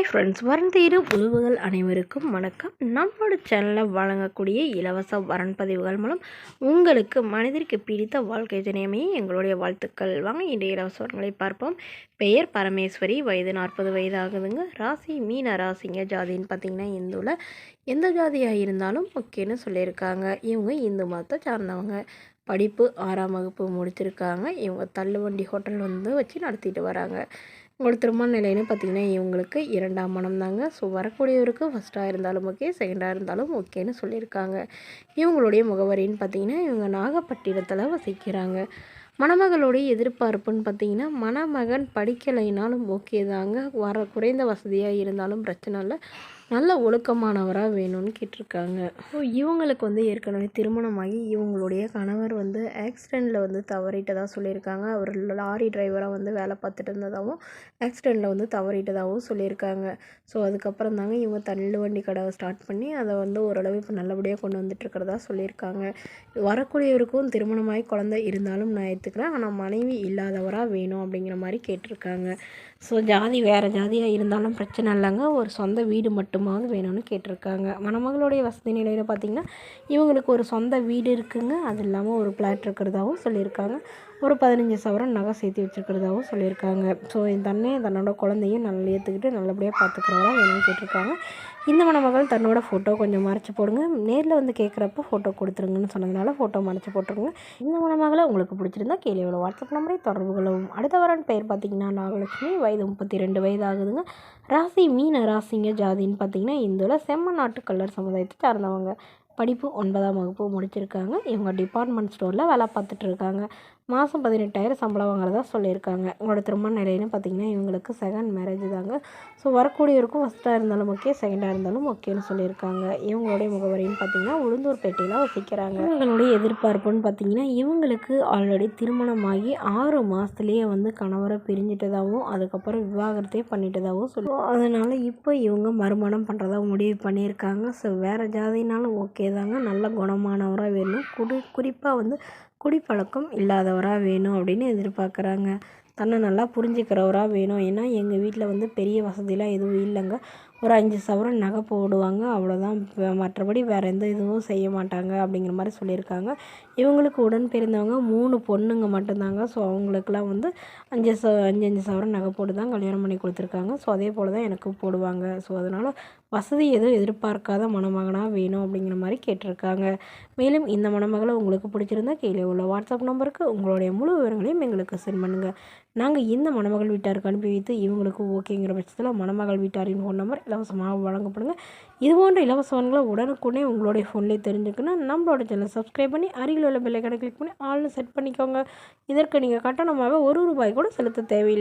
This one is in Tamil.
ஹாய் ஃப்ரெண்ட்ஸ், வரன் தேடும் உறவுகள் அனைவருக்கும் வணக்கம். நம்மளோட சேனலில் வழங்கக்கூடிய இலவச வரன் பதிவுகள் மூலம் உங்களுக்கு மனிதருக்கு பிடித்த வாழ்க்கை துணையமையே எங்களுடைய வாழ்த்துக்கள். வாங்க இன்றைய இலவச வரன்களை பார்ப்போம். பெயர் பரமேஸ்வரி, வயது 40 வயது ஆகுதுங்க. ராசி மீன ராசிங்க. ஜாதின்னு பார்த்திங்கன்னா இந்துவில் எந்த ஜாதியாக இருந்தாலும் ஓகேன்னு சொல்லியிருக்காங்க. இவங்க இந்து மதத்தை சார்ந்தவங்க. படிப்பு 6ஆம் வகுப்பு முடிச்சிருக்காங்க. இவங்க தள்ளுவண்டி ஹோட்டல் வச்சு நடத்திட்டு வராங்க. உங்களோட திருமண நிலைன்னு பார்த்திங்கன்னா இவங்களுக்கு 2ஆம் மனம் தாங்க. ஸோ வரக்கூடியவருக்கு ஃபஸ்ட்டாக இருந்தாலும் ஓகே, செகண்டாக இருந்தாலும் ஓகேன்னு சொல்லியிருக்காங்க. இவங்களுடைய முகவரின்னு பார்த்திங்கன்னா இவங்க நாகப்பட்டினத்தில் வசிக்கிறாங்க. மணமகளுடைய எதிர்பார்ப்புன்னு பார்த்திங்கன்னா மணமகன் படிக்கலைனாலும் ஓகே தாங்க. குறைந்த வசதியாக இருந்தாலும் பிரச்சனை இல்லை, நல்ல ஒழுக்கமானவராக வேணும்னு கேட்டிருக்காங்க. ஸோ இவங்களுக்கு ஏற்கனவே திருமணமாகி இவங்களுடைய கணவர் ஆக்சிடெண்ட்டில் தவறிட்டதாக சொல்லியிருக்காங்க. அவர் லாரி டிரைவராக வேலை பார்த்துட்டு இருந்ததாகவும் ஆக்சிடெண்ட்டில் தவறிட்டதாகவும் சொல்லியிருக்காங்க. ஸோ அதுக்கப்புறம் தாங்க இவங்க தள்ளுவண்டி கடை ஸ்டார்ட் பண்ணி அதை ஓரளவு இப்போ நல்லபடியாக கொண்டு வந்துட்டுருக்கிறதா சொல்லியிருக்காங்க. வரக்கூடியவருக்கும் திருமணமாகி குழந்தை இருந்தாலும் நான் ஏற்றுக்கிறேன், ஆனால் மனைவி இல்லாதவராக வேணும் அப்படிங்கிற மாதிரி கேட்டிருக்காங்க. ஸோ ஜாதி வேறு ஜாதியாக இருந்தாலும் பிரச்சனை இல்லைங்க, ஒரு சொந்த வீடு மட்டுமாவது வேணும்னு கேட்டிருக்காங்க. மணமகளுடைய வசதி நிலையில் பார்த்திங்கன்னா இவங்களுக்கு ஒரு சொந்த வீடு இருக்குங்க. அது இல்லாமல் ஒரு பிளாட் இருக்கிறதாகவும் சொல்லியிருக்காங்க. ஒரு 15 சவரன் நகை சேர்த்து வச்சுருக்கிறதாகவும் சொல்லியிருக்காங்க. ஸோ தன்னோட குழந்தையும் நல்லா ஏற்றுக்கிட்டு நல்லபடியாக பார்த்துக்கிறவரா வேணும்னு கேட்டிருக்காங்க. இந்த மணமகள் தன்னோட ஃபோட்டோ கொஞ்சம் மறைச்சி போடுங்க, நேரில் கேட்குறப்ப ஃபோட்டோ கொடுத்துருங்கன்னு சொன்னதுனால ஃபோட்டோ மறைச்சி போட்டுருங்க. இந்த மணமகளை உங்களுக்கு பிடிச்சிருந்தா கீழே உள்ள வாட்ஸ்அப் நம்பரை தொடர்பு கொள்ளவும். அடுத்த வரன் பெயர் பார்த்திங்கன்னா நாகலட்சுமி, வயது 32 வயது ஆகுதுங்க. ராசி மீன ராசிங்க. ஜாதின்னு பார்த்திங்கன்னா இந்துவில் செம்ம நாட்டு கல்லர் சமுதாயத்தை சார்ந்தவங்க. படிப்பு 9ஆம் வகுப்பு முடிச்சிருக்காங்க. இவங்க டிபார்ட்மெண்ட் ஸ்டோரில் வேலை பார்த்துட்ருக்காங்க. மாதம் 18,000 சம்பளம் வாங்குறதா சொல்லியிருக்காங்க. உங்களோட திருமண நிலைன்னு பார்த்திங்கன்னா இவங்களுக்கு செகண்ட் மேரேஜ் தாங்க. ஸோ வரக்கூடியவருக்கும் ஃபஸ்ட்டாக இருந்தாலும் ஓகே, செகண்டாக இருந்தாலும் ஓகேன்னு சொல்லியிருக்காங்க. இவங்களுடைய முகவரின்னு பார்த்திங்கன்னா உளுந்தூர்பேட்டையில் வசிக்கிறாங்க. இவங்களுடைய எதிர்பார்ப்புன்னு பார்த்திங்கன்னா இவங்களுக்கு ஆல்ரெடி திருமணமாகி 6 மாதத்துலேயே கணவரை பிரிஞ்சிட்டதாகவும் அதுக்கப்புறம் விவாகரத்தே பண்ணிட்டதாகவும் சொல்லுவோம். அதனால் இப்போ இவங்க மறுமணம் பண்ணுறதா முடிவு பண்ணியிருக்காங்க. ஸோ வேறு ஜாதினாலும் ஓகே தாங்க, நல்ல குணமானவராக வேணும், குறிப்பாக குடிப்பழக்கம் இல்லாதவராக வேணும் அப்படின்னு எதிர்பார்க்குறாங்க. தன்னை நல்லா புரிஞ்சுக்கிறவராக வேணும். ஏன்னா எங்கள் வீட்டில் பெரிய வசதிலாம் எதுவும் இல்லைங்க, ஒரு 5 சவரன் நகை போடுவாங்க, அவ்வளோதான், மற்றபடி வேறு எந்த இதுவும் செய்ய மாட்டாங்க அப்படிங்கிற மாதிரி சொல்லியிருக்காங்க. இவங்களுக்கு உடன் பிறந்தவங்க 3 பொண்ணுங்க மட்டும்தாங்க. ஸோ அவங்களுக்குலாம் 5 சவரன் நகை போட்டு தான் கல்யாணம் பண்ணி கொடுத்துருக்காங்க. ஸோ அதே போல் தான் எனக்கும் போடுவாங்க. ஸோ அதனால் வசதி எதுவும் எதிர்பார்க்காத மணமகனாக வேணும் அப்படிங்கிற மாதிரி கேட்டிருக்காங்க. மேலும் இந்த மணமகளை உங்களுக்கு பிடிச்சிருந்தா கீழே உள்ள வாட்ஸ்அப் நம்பருக்கு உங்களுடைய முழு விவரங்களையும் எங்களுக்கு சென்ட் பண்ணுங்கள். நாங்கள் இந்த மணமகள் வீட்டாருக்கு அனுப்பி வைத்து இவங்களுக்கு ஓகேங்கிற பட்சத்தில் மணமகள் வீட்டாரின் ஃபோன் நம்பர் இலவசமாக வழங்கப்படுங்க. இது போன்ற இலவசங்களை உடனுக்குடனே உங்களுடைய ஃபோன்லேயே தெரிஞ்சுக்கணும். நம்மளோட சேனலை சப்ஸ்கிரைப் பண்ணி அருகில் உள்ள பெல் ஐகானை கிளிக் பண்ணி ஆல்னு செட் பண்ணிக்கோங்க. இதற்கு நீங்கள் கட்டணமாக ₹1 கூட செலுத்த தேவையில்லை.